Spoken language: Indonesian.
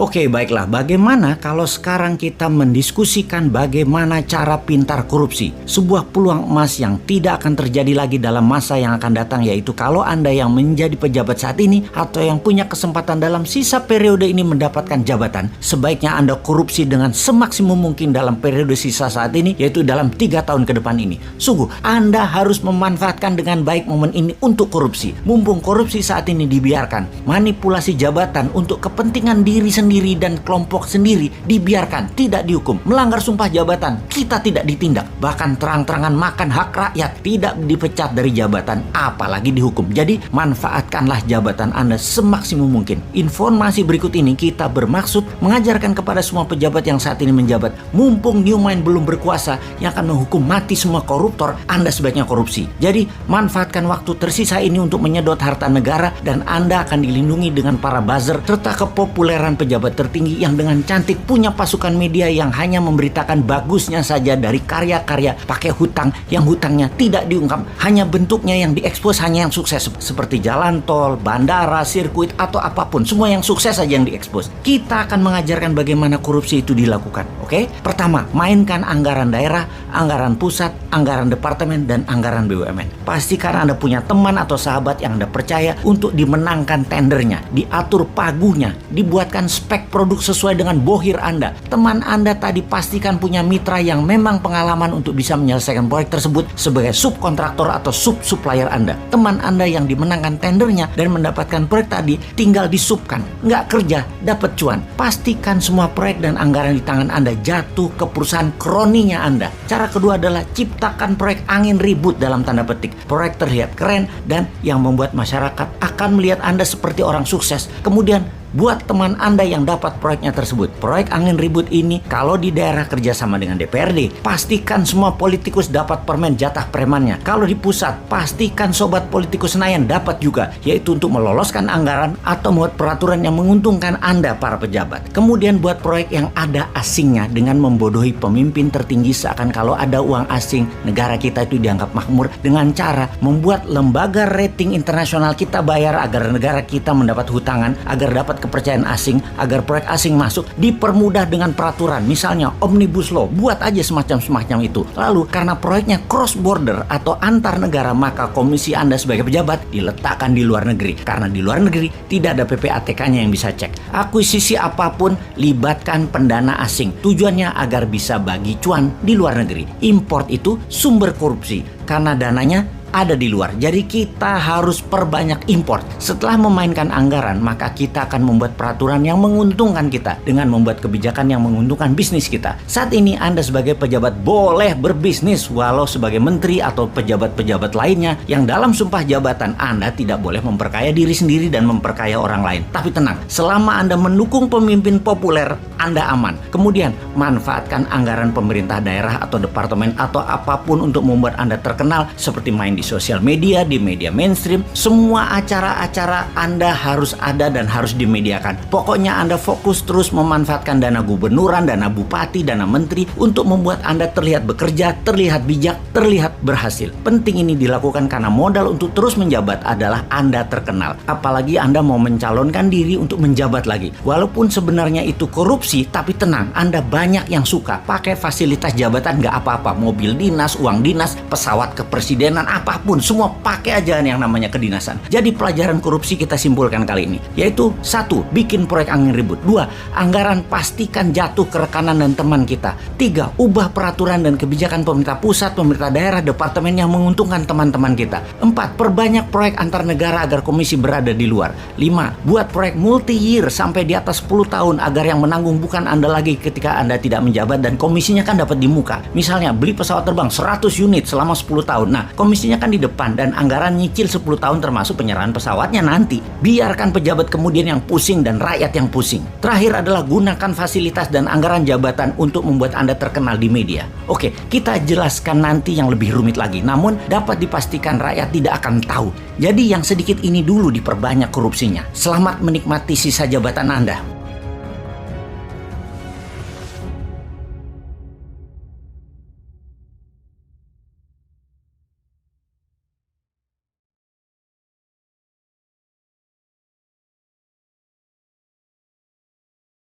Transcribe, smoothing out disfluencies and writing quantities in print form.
Oke, baiklah. Bagaimana kalau sekarang kita mendiskusikan bagaimana cara pintar korupsi? Sebuah peluang emas yang tidak akan terjadi lagi dalam masa yang akan datang, yaitu kalau Anda yang menjadi pejabat saat ini atau yang punya kesempatan dalam sisa periode ini mendapatkan jabatan, sebaiknya Anda korupsi dengan semaksimum mungkin dalam periode sisa saat ini, yaitu dalam 3 tahun ke depan ini. Sungguh, Anda harus memanfaatkan dengan baik momen ini untuk korupsi. Mumpung korupsi saat ini dibiarkan, manipulasi jabatan untuk kepentingan diri sendiri dan kelompok sendiri dibiarkan, tidak dihukum. Melanggar sumpah jabatan, kita tidak ditindak. Bahkan terang-terangan makan hak rakyat, tidak dipecat dari jabatan, apalagi dihukum. Jadi manfaatkanlah jabatan Anda semaksimum mungkin. Informasi berikut ini kita bermaksud mengajarkan kepada semua pejabat yang saat ini menjabat, mumpung New Mind belum berkuasa yang akan menghukum mati semua koruptor, Anda sebaiknya korupsi. Jadi manfaatkan waktu tersisa ini untuk menyedot harta negara, dan Anda akan dilindungi dengan para buzzer serta kepopuleran pejabat tertinggi yang dengan cantik punya pasukan media yang hanya memberitakan bagusnya saja dari karya-karya pakai hutang yang hutangnya tidak diungkap, hanya bentuknya yang diekspos, hanya yang sukses seperti jalan tol, bandara, sirkuit atau apapun, semua yang sukses saja yang diekspos. Kita akan mengajarkan bagaimana korupsi itu dilakukan. Oke? Pertama, mainkan anggaran daerah, anggaran pusat, anggaran departemen, dan anggaran BUMN. Pastikan Anda punya teman atau sahabat yang Anda percaya untuk dimenangkan tendernya, diatur pagunya, dibuatkan spek produk sesuai dengan bohir Anda. Teman Anda tadi pastikan punya mitra yang memang pengalaman untuk bisa menyelesaikan proyek tersebut sebagai subkontraktor atau sub-supplier Anda. Teman Anda yang dimenangkan tendernya dan mendapatkan proyek tadi tinggal disubkan, nggak kerja, dapat cuan. Pastikan semua proyek dan anggaran di tangan Anda jatuh ke perusahaan kroninya Anda. Cara kedua adalah ciptakan proyek angin ribut dalam tanda petik. Proyek terlihat keren dan yang membuat masyarakat akan melihat Anda seperti orang sukses. Kemudian buat teman Anda yang dapat proyeknya tersebut. Proyek angin ribut ini kalau di daerah kerjasama dengan DPRD, pastikan semua politikus dapat permen jatah premannya. Kalau di pusat, pastikan sobat politikus Senayan dapat juga, yaitu untuk meloloskan anggaran atau membuat peraturan yang menguntungkan Anda para pejabat. Kemudian buat proyek yang ada asingnya dengan membodohi pemimpin tertinggi seakan kalau ada uang asing, negara kita itu dianggap makmur, dengan cara membuat lembaga rating internasional kita bayar agar negara kita mendapat hutangan, agar dapat kepercayaan asing, agar proyek asing masuk, dipermudah dengan peraturan, misalnya Omnibus Law, buat aja semacam itu. Lalu karena proyeknya cross border atau antar negara, maka komisi Anda sebagai pejabat diletakkan di luar negeri, karena di luar negeri tidak ada PPATK-nya yang bisa cek. Akuisisi apapun libatkan pendana asing, tujuannya agar bisa bagi cuan di luar negeri. Import itu sumber korupsi karena dananya ada di luar. Jadi kita harus perbanyak import. Setelah memainkan anggaran, maka kita akan membuat peraturan yang menguntungkan kita dengan membuat kebijakan yang menguntungkan bisnis kita. Saat ini Anda sebagai pejabat boleh berbisnis, walau sebagai menteri atau pejabat-pejabat lainnya yang dalam sumpah jabatan Anda tidak boleh memperkaya diri sendiri dan memperkaya orang lain. Tapi tenang, selama Anda mendukung pemimpin populer, Anda aman. Kemudian manfaatkan anggaran pemerintah daerah atau departemen atau apapun untuk membuat Anda terkenal, seperti main di sosial media, di media mainstream. Semua acara-acara Anda harus ada dan harus dimediakan. Pokoknya Anda fokus terus memanfaatkan dana gubernuran, dana bupati, dana menteri untuk membuat Anda terlihat bekerja, terlihat bijak, terlihat berhasil. Penting ini dilakukan karena modal untuk terus menjabat adalah Anda terkenal. Apalagi Anda mau mencalonkan diri untuk menjabat lagi. Walaupun sebenarnya itu korupsi, tapi tenang, Anda banyak yang suka pakai fasilitas jabatan, nggak apa-apa. Mobil dinas, uang dinas, pesawat kepresidenan, apapun, semua pakai aja yang namanya kedinasan. Jadi pelajaran korupsi kita simpulkan kali ini, yaitu 1. Bikin proyek angin ribut. 2. Anggaran pastikan jatuh ke rekanan dan teman kita. 3. Ubah peraturan dan kebijakan pemerintah pusat, pemerintah daerah, departemen yang menguntungkan teman-teman kita. 4. Perbanyak proyek antar negara agar komisi berada di luar. 5. Buat proyek multi-year sampai di atas 10 tahun agar yang menanggung bukan Anda lagi ketika Anda tidak menjabat dan komisinya kan dapat di muka. Misalnya beli pesawat terbang 100 unit selama 10 tahun. Nah, komisinya kan di depan dan anggaran nyicil 10 tahun termasuk penyerahan pesawatnya nanti. Biarkan pejabat kemudian yang pusing dan rakyat yang pusing. Terakhir adalah gunakan fasilitas dan anggaran jabatan untuk membuat Anda terkenal di media. Oke, kita jelaskan nanti yang lebih rumit lagi, namun dapat dipastikan rakyat tidak akan tahu. Jadi yang sedikit ini dulu diperbanyak korupsinya. Selamat menikmati sisa jabatan Anda.